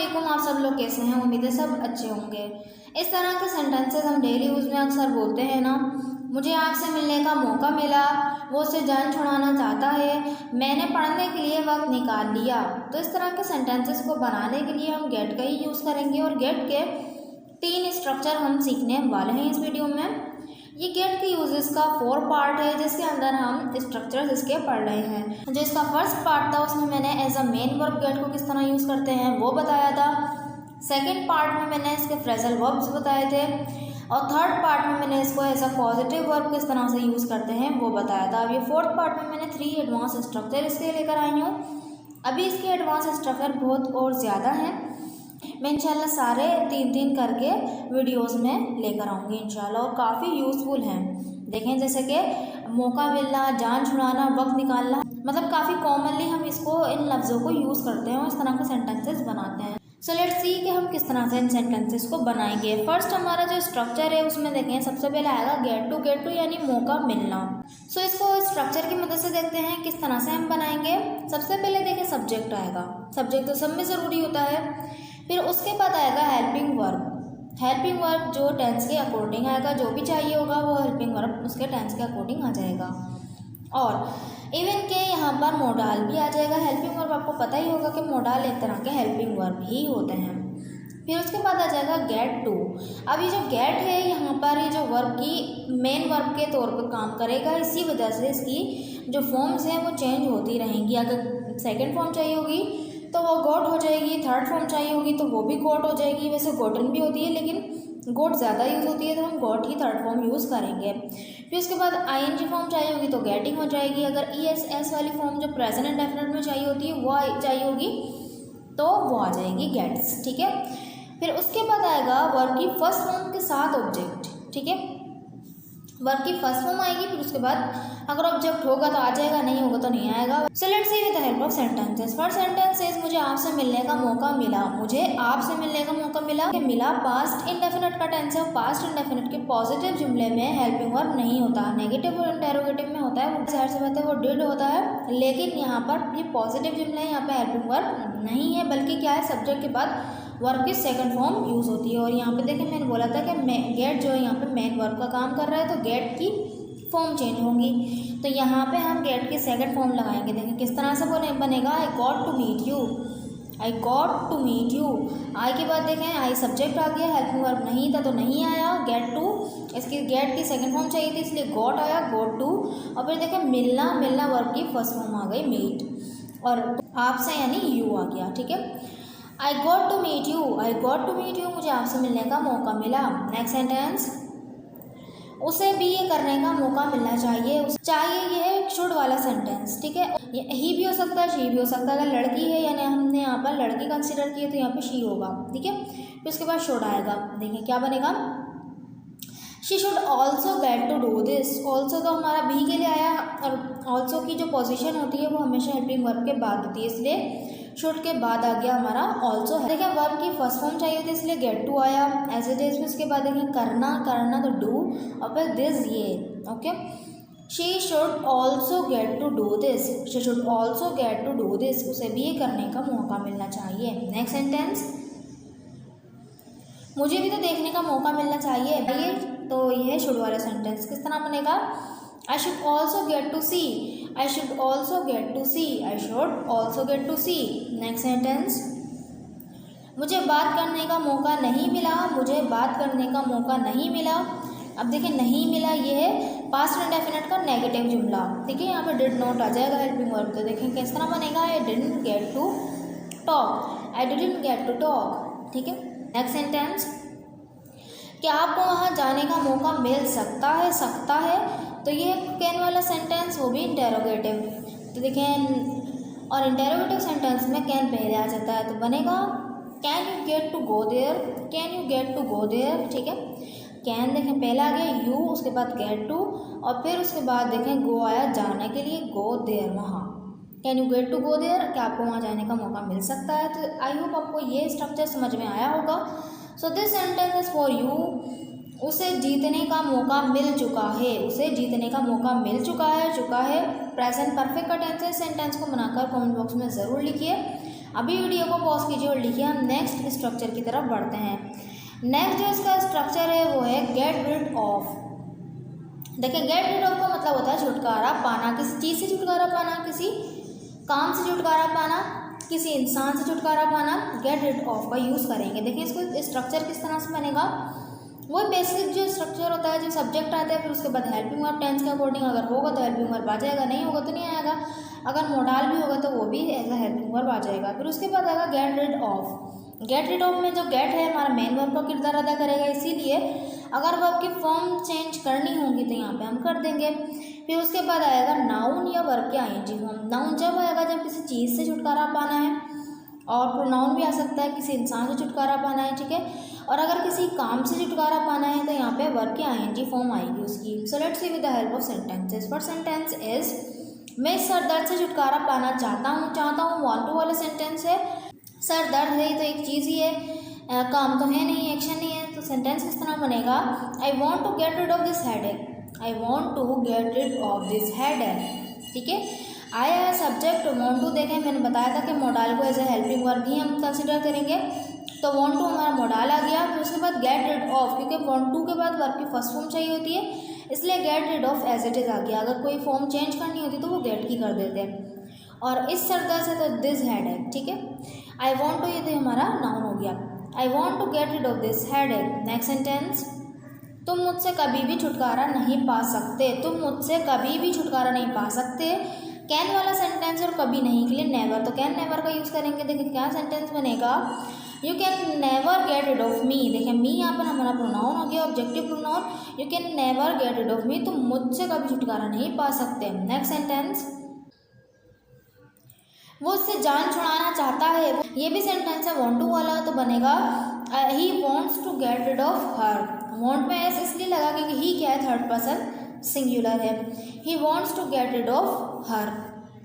वालेकुम, आप सब लोग कैसे हैं? उम्मीद है सब अच्छे होंगे। इस तरह के सेंटेंसेस हम डेली यूज़ में अक्सर बोलते हैं ना। मुझे आपसे मिलने का मौका मिला, वो उससे जान छुड़ाना चाहता है, मैंने पढ़ने के लिए वक्त निकाल लिया। तो इस तरह के सेंटेंसेस को बनाने के लिए हम गेट का ही यूज़ करेंगे और गेट के 3 स्ट्रक्चर हम सीखने वाले हैं इस वीडियो में। ये गेट के यूजेस का 4 पार्ट है जिसके अंदर हम स्ट्रक्चर्स इसके पढ़ रहे हैं। जो इसका फर्स्ट पार्ट था उसमें मैंने as a main verb get को किस तरह यूज़ करते हैं वो बताया था। सेकंड पार्ट में मैंने इसके फ्रेजल वर्ब्स बताए थे और थर्ड पार्ट में मैंने इसको एज अ पॉजिटिव वर्ब किस तरह से यूज़ करते हैं वो बताया था। अब ये फोर्थ पार्ट में मैंने 3 एडवांस स्ट्रक्चर इसके लेकर आई हूँ। अभी इसके एडवांस स्ट्रक्चर बहुत और ज़्यादा हैं। मैं इंशाल्लाह सारे 3 करके वीडियोस में लेकर आऊँगी इंशाल्लाह और काफ़ी यूज़फुल हैं। देखें जैसे कि मौका मिलना, जान छुड़ाना, वक्त निकालना, मतलब काफ़ी कॉमनली हम इसको इन लफ्ज़ों को यूज़ करते हैं और इस तरह के सेंटेंसेस बनाते हैं। सो लेट्स सी कि हम किस तरह से इन सेंटेंसेस को बनाएंगे। फर्स्ट हमारा जो स्ट्रक्चर है उसमें देखें सबसे पहले आएगा गेट टू यानी मौका मिलना। सो इसको स्ट्रक्चर की मदद से देखते हैं किस तरह से हम बनाएंगे। सबसे पहले देखें सब्जेक्ट आएगा, सब्जेक्ट तो सब में ज़रूरी होता है। फिर उसके बाद आएगा हेल्पिंग वर्ब। हेल्पिंग वर्ब जो टेंस के अकॉर्डिंग आएगा, जो भी चाहिए होगा वो हेल्पिंग वर्ब उसके टेंस के अकॉर्डिंग आ जाएगा। और इवन के यहाँ पर मोडाल भी आ जाएगा। हेल्पिंग वर्ब आपको पता ही होगा कि मोडाल एक तरह के हेल्पिंग वर्ब ही होते हैं। फिर उसके बाद आ जाएगा गेट टू। अब ये जो गेट है यहाँ पर ये जो वर्ब की मेन वर्ब के तौर पर काम करेगा, इसी वजह से इसकी जो फॉर्म्स हैं वो चेंज होती रहेंगी। अगर सेकेंड फॉर्म चाहिए होगी तो वो गोट हो जाएगी, थर्ड फॉर्म चाहिए होगी तो वो भी गोट हो जाएगी। वैसे गोटन भी होती है लेकिन गोट ज़्यादा यूज़ होती है तो हम गोट ही थर्ड फॉर्म यूज़ करेंगे। फिर उसके बाद आईएनजी फॉर्म चाहिए होगी तो गेटिंग हो जाएगी। अगर ईएसएस वाली फॉर्म जो प्रेजेंट इंडेफिनिट में चाहिए होती है वो चाहिए होगी तो वो आ जाएगी गेट्स, ठीक है। फिर उसके बाद आएगा वर्ब की फर्स्ट फॉर्म के साथ ऑब्जेक्ट, ठीक है। वर्ब की फर्स्ट फॉर्म आएगी, फिर उसके बाद अगर ऑब्जेक्ट होगा तो आ जाएगा, नहीं होगा तो नहीं आएगा। So let's see with the help of sentences. First sentence is मुझे आपसे मिलने का मौका मिला। मुझे आपसे मिलने का मौका मिला पास्ट इंडेफिनिट का टेंस है। पास्ट इंडेफिनिट के पॉजिटिव जुमले में हेल्पिंग वर्ब नहीं होता, नेगेटिव और इंटेरोगेटिव में होता है। जाहिर सी बात है वो डिड होता है, लेकिन यहाँ पर ये पॉजिटिव जुमले हैं, यहाँ पे हेल्पिंग वर्ब नहीं है, बल्कि क्या है सब्जेक्ट के बाद वर्ब की सेकंड फॉर्म यूज़ होती है। और यहाँ पे देखें मैंने बोला था कि गेट जो है यहाँ पे मेन वर्ब का काम कर रहा है तो गेट की फॉर्म चेंज होंगी। तो यहाँ पे हम गेट की सेकंड फॉर्म लगाएंगे। देखें किस तरह से बनेगा। I got to meet you, I got to meet you. आई के बाद देखें आई सब्जेक्ट आ गया, हेल्पिंग वर्ब नहीं था तो नहीं आया। गेट टू, इसकी गेट की सेकंड फॉर्म चाहिए थी इसलिए गॉट आया, गॉट टू। और फिर देखें मिलना वर्ब की फर्स्ट फॉर्म आ गई मीट, और आपसे यानी यू आ गया, ठीक है। I got to meet you, I got to meet you, मुझे आपसे मिलने का मौका मिला। नेक्स्ट सेंटेंस, उसे भी ये करने का मौका मिलना चाहिए। ये है शुड वाला सेंटेंस, ठीक है। ही भी हो सकता है, शी भी हो सकता है। अगर लड़की है यानी हमने यहाँ पर लड़की कंसिडर की है तो यहाँ पे शी होगा, ठीक है। फिर उसके बाद शुड आएगा। देखिए क्या बनेगा, she should also get to do this. Also तो हमारा भी के लिए आया और ऑल्सो की जो पोजीशन होती है वो हमेशा हेल्पिंग वर्ब के बाद होती है, इसलिए शुड के बाद आ गया हमारा ऑल्सो। देखिए वर्ब की फर्स्ट फॉर्म चाहिए थी इसलिए गेट टू आया एज इट इज। उसके बाद देखिए करना तो डू और फिर दिस ये, okay. She should also get to do this, she should also get to do this, उसे भी ये करने का मौका मिलना चाहिए। नेक्स्ट सेंटेंस, मुझे भी तो देखने का मौका मिलना चाहिए। ये तो ये शुड वाला सेंटेंस किस तरह बनेगा, I should also get to see, I should also get to see, I should also get to see. Next sentence, मुझे बात करने का मौका नहीं मिला, मुझे बात करने का मौका नहीं मिला। अब देखिए नहीं मिला ये है पास्ट इंडेफिनिट का नेगेटिव जुमला, ठीक है। यहाँ पे डिड नॉट आ जाएगा हेल्पिंग वर्ब। तो देखें किस तरह बनेगा, I didn't get to talk, I didn't get to talk, ठीक है। नेक्स्ट सेंटेंस, क्या आपको वहाँ जाने का मौका मिल सकता है, तो ये कैन वाला सेंटेंस वो भी इंटेरोगेटिव। तो देखें और इंटेरोगेटिव सेंटेंस में कैन पहले आ जाता है तो बनेगा can you get to go there, can you get to go there, ठीक है। कैन देखें पहले आ गया यू, उसके बाद गेट टू और फिर उसके बाद देखें गो आया जाने के लिए, गो देयर वहाँ। Can you get to go there, क्या आपको वहाँ जाने का मौका मिल सकता है। तो आई होप आपको ये स्ट्रक्चर समझ में आया होगा। So this sentence is for you, उसे जीतने का मौका मिल चुका है, उसे जीतने का मौका मिल चुका है प्रेजेंट परफेक्ट का टेंस है। सेंटेंस को बनाकर कमेंट बॉक्स में ज़रूर लिखिए। अभी वीडियो को पॉज कीजिए और लिखिए। हम नेक्स्ट स्ट्रक्चर की तरफ बढ़ते हैं। नेक्स्ट जो इसका स्ट्रक्चर है वो है गेट रिड ऑफ। देखिए गेट रिड ऑफ का मतलब होता है छुटकारा पाना, किसी चीज़ से छुटकारा पाना, किसी काम से छुटकारा पाना, किसी इंसान से छुटकारा पाना। गेट रिड ऑफ का यूज़ करेंगे। देखिए इसको स्ट्रक्चर किस तरह से बनेगा। वो बेसिक जो स्ट्रक्चर होता है, जो सब्जेक्ट आता है, फिर उसके बाद हेल्पिंग वर्ब टेंस के अकॉर्डिंग अगर होगा तो हेल्पिंग वर्ब आ जाएगा, नहीं होगा तो नहीं आएगा। अगर मोडाल भी होगा तो वो भी एज अ हेल्पिंग वर्ब आ जाएगा। फिर उसके बाद आएगा get rid of. Get rid of में जो गेट है हमारा मेन वर्ब का किरदार अदा करेगा, इसीलिए अगर वर्ब की फॉर्म चेंज करनी होगी तो यहाँ पे हम कर देंगे। फिर उसके बाद आएगा नाउन या वर्ब के आईएनजी फॉर्म। नाउन जब आएगा जब किसी चीज़ से छुटकारा पाना है, और प्रोनाउन भी आ सकता है किसी इंसान से छुटकारा पाना है, ठीक है। और अगर किसी काम से छुटकारा पाना है तो यहाँ पे वर्ब की आईएनजी फॉर्म आएगी उसकी। So let's see with the help of sentences. First sentence is मैं सर दर्द से छुटकारा पाना चाहता हूँ वांट टू वाला सेंटेंस है। सर दर्द है तो एक चीज़ ही है, काम तो है नहीं, एक्शन नहीं है। तो सेंटेंस किस तरह बनेगा, I want to get rid of this headache. I want to get rid of this headache, ठीक है। आई है सब्जेक्ट, वॉन्ट टू देखें मैंने बताया था कि मोडाल को एज ए हेल्पिंग वर्ब ही हम कंसिडर करेंगे। तो वॉन्ट टू हमारा मोडाल आ गया। फिर उसके बाद गेट रिड ऑफ, क्योंकि वॉन्ट टू के बाद वर्ब की फर्स्ट फॉर्म चाहिए होती है, इसलिए get rid of as it is आ गया। अगर कोई फॉर्म चेंज करनी होती तो वो गेट की कर देते हैं। और इस सरदर्द से तो दिस हेडेक, ठीक है। आई वॉन्ट टू ये तो हमारा नाउन हो गया। I want to get rid of this headache. Next sentence, तुम मुझसे कभी भी छुटकारा नहीं पा सकते। तुम मुझसे कभी भी छुटकारा नहीं पा सकते। कैन वाला सेंटेंस और कभी नहीं के लिए नेवर, तो कैन नेवर का यूज़ करेंगे। देखिए क्या सेंटेंस बनेगा, you can never get rid of me. देखिए मी यहाँ पर हमारा प्रोनाउन हो गया, objective pronoun. You can never get rid of me, तुम मुझसे कभी छुटकारा नहीं पा सकते। नेक्स्ट सेंटेंस, वो उससे जान छुड़ाना चाहता है। ये भी सेंटेंस है वॉन्ट टू वाला, तो बनेगा he wants to get rid of her. Want में एस इसलिए लगा क्योंकि ही क्या है, थर्ड पर्सन सिंगुलर है। He wants to get rid of her,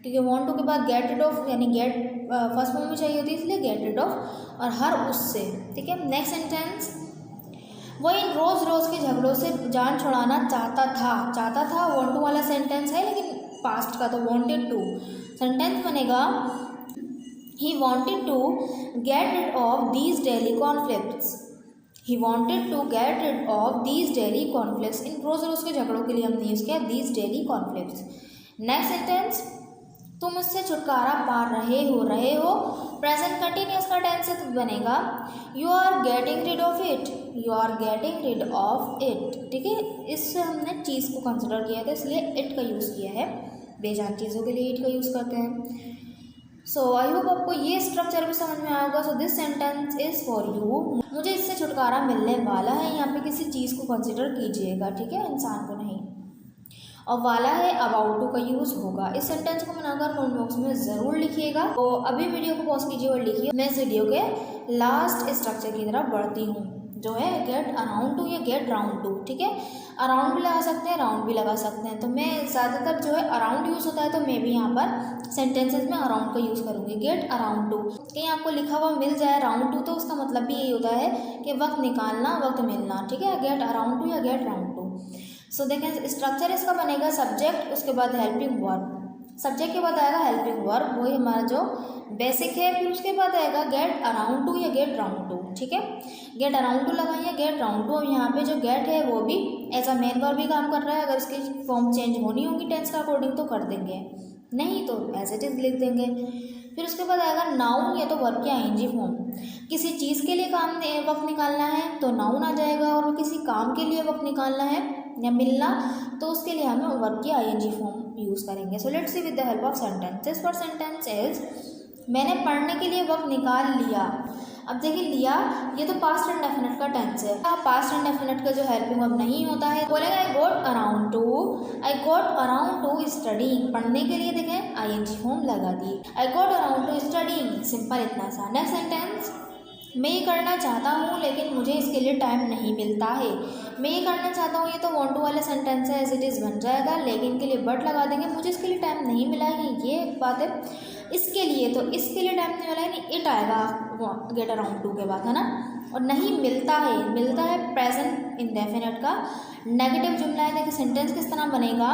क्योंकि वॉन्ट टू के बाद गेट रिड ऑफ यानी गेट फर्स्ट फॉर्म में चाहिए होती है, इसलिए गेट रिड ऑफ और हर उससे, ठीक है। नेक्स्ट सेंटेंस, वो इन रोज़ रोज़ के झगड़ों से जान छुड़ाना चाहता था वॉन्ट टू वाला सेंटेंस है, लेकिन पास्ट का तो वॉन्टेड टू। सेंटेंस बनेगा he wanted to get rid of these daily conflicts. He wanted to get rid of these daily conflicts. इन रोज़ रोज़ के झगड़ों के लिए हमने यूज़ किया these daily conflicts. Next sentence, तुम उससे छुटकारा पा रहे हो। प्रेजेंट कंटिन्यूस का टेंस से तो बनेगा you are getting rid of it. You are getting rid of it, ठीक है। इससे हमने चीज़ को कंसिडर किया था, इसलिए इट का यूज़ किया है। बेजान चीज़ों के लिए इट का यूज़ करते हैं। सो आई होप आपको ये स्ट्रक्चर भी समझ में आएगा। So this sentence is for you. मुझे इससे छुटकारा मिलने वाला है, यहाँ पे किसी चीज़ को कंसिडर कीजिएगा, ठीक है, इंसान को नहीं। और वाला है अबाउट टू का यूज़ होगा। इस सेंटेंस को बनाकर कमेंट बॉक्स में ज़रूर लिखिएगा। तो अभी वीडियो को पॉज कीजिए और लिखिए। मैं इस वीडियो के लास्ट स्ट्रक्चर की तरफ बढ़ती हूँ, जो है गेट अराउंड टू या गेट राउंड टू, ठीक है। अराउंड भी लगा सकते हैं, राउंड भी लगा सकते हैं। तो मैं ज़्यादातर जो है अराउंड यूज़ होता है, तो मैं भी यहाँ पर सेंटेंसेस में अराउंड का यूज़ करूँगी। गेट अराउंड टू, कहीं आपको लिखा हुआ मिल जाए राउंड टू, तो उसका मतलब भी यही होता है कि वक्त निकालना, वक्त मिलना, ठीक है। गेट अराउंड टू या गेट राउंड टू। सो देखें स्ट्रक्चर इसका बनेगा सब्जेक्ट, उसके बाद हेल्पिंग वर्ब। सब्जेक्ट के बाद आएगा हेल्पिंग वर्ब, वही हमारा जो बेसिक है। फिर उसके बाद आएगा गेट अराउंड टू या गेट राउंड टू, ठीक है। गेट अराउंड टू लगाइए, गेट राउंड टू। अब यहाँ पे जो गेट है वो भी एज अ मेन वर्ब भी काम कर रहा है। अगर इसकी फॉर्म चेंज होनी होगी टेंस का अकॉर्डिंग तो कर देंगे, नहीं तो एज इट इज़ लिख देंगे। फिर उसके बाद आएगा नाउन या तो वर्ब की आईएनजी फॉर्म। किसी चीज़ के लिए वक्त निकालना है तो नाउन आ जाएगा, और किसी काम के लिए वक्त निकालना है या मिलना तो उसके लिए हमें वर्ब की आईएनजी फॉर्म यूज़ करेंगे। So let's see with the help of sentences. For sentence is मैंने पढ़ने के लिए वक्त निकाल लिया। अब देखिए लिया, ये तो पास्ट इंडेफिनिट का टेंस है। पास्ट इंडेफिनिट का जो हेल्पिंग वर्ब नहीं होता है, बोलेगा I got around to studying. पढ़ने के लिए देखें आईएनजी फॉर्म लगा दी, I got around to studying, simple इतना सा। नेक्स्ट सेंटेंस, मैं ये करना चाहता हूँ लेकिन मुझे इसके लिए टाइम नहीं मिलता है। मैं ये करना चाहता हूँ, ये तो वांट टू वाला सेंटेंस है, एज इट इज़ बन जाएगा, लेकिन के लिए बट लगा देंगे, मुझे इसके लिए टाइम नहीं मिला है, ये एक बात है। इसके लिए, तो इसके लिए टाइम नहीं वाला है, इट आएगा गेट अराउंड टू के बाद, है ना। और नहीं मिलता है प्रेजेंट इंडेफिनिट का नेगेटिव जुमला है। देखिए सेंटेंस किस तरह बनेगा,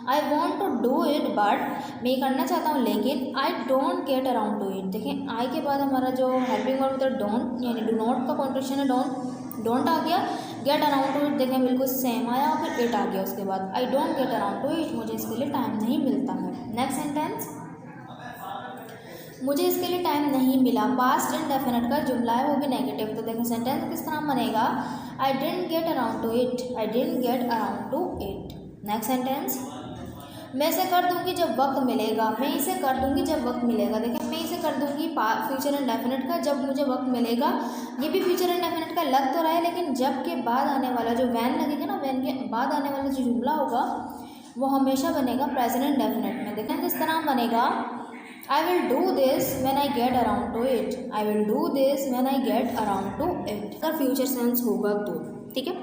I want to do it but, मैं करना चाहता हूँ लेकिन, I don't get around to it. देखिए आई के बाद हमारा जो हेल्पिंग वर्ब होता है डोंट, यानी डू नॉट का कॉन्ट्रेक्शन है डोंट आ गया। गेट अराउंड टू इट देखें बिल्कुल सेम आया, और फिर इट आ गया उसके बाद, आई don't get around to it, मुझे इसके लिए टाइम नहीं मिलता है। नेक्स्ट सेंटेंस, मुझे इसके लिए टाइम नहीं मिला, पास्ट इंडेफिनिट का जुमला है, वो भी नेगेटिव। तो देखो सेंटेंस किस तरह बनेगा, I didn't get around to it, I didn't get around to it. Next sentence, मैं इसे कर दूंगी जब वक्त मिलेगा, मैं इसे कर दूंगी जब वक्त मिलेगा। देखिए मैं इसे कर दूंगी फ्यूचर इंडेफिनिट का, जब मुझे वक्त मिलेगा, ये भी फ्यूचर इंडेफिनिट का लग तो रहा है, लेकिन जब के बाद आने वाला जो वैन लगेगा ना, वैन के बाद आने वाला जो जुमला होगा वो हमेशा बनेगा प्रेजेंट इंडेफिनिट में। देखें किस तरह बनेगा, I will do this when I get around to it, I will do this when I get around to it, अगर फ्यूचर सेंस होगा तो, ठीक है।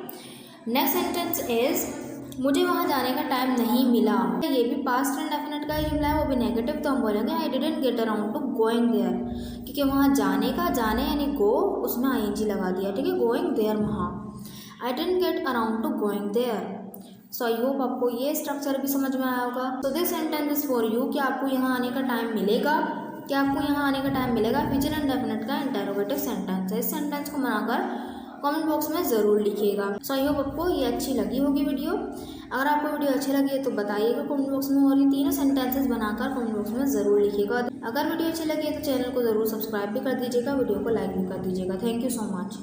नेक्स्ट सेंटेंस इज, मुझे वहाँ जाने का टाइम नहीं मिला, ये भी पास्ट इंडेफिनिट का ही जुमला है, वो भी नेगेटिव। तो हम बोलेंगे I didn't get around to going there, क्योंकि वहाँ जाने का, जाने यानी गो, उसमें ing लगा दिया, ठीक है, गोइंग देयर वहाँ, I didn't get around to going there. So I hope आपको ये स्ट्रक्चर भी समझ में आया होगा। तो this sentence is for you, कि आपको यहाँ आने का टाइम मिलेगा, कि आपको यहाँ आने का टाइम मिलेगा फ्यूचर इंडेफिनिट का इंटरोगेटिव सेंटेंस है। इस सेंटेंस को बनाकर कमेंट बॉक्स में ज़रूर लिखिएगा। सो आई होप आपको ये अच्छी लगी होगी वीडियो। अगर आपको वीडियो अच्छी लगी है तो बताइएगा कमेंट बॉक्स में, और ये तीनों सेंटेंसेस बनाकर कमेंट बॉक्स में ज़रूर लिखिएगा। अगर वीडियो अच्छी लगी है तो चैनल को ज़रूर सब्सक्राइब भी कर दीजिएगा, वीडियो को लाइक भी कर दीजिएगा। Thank you so much.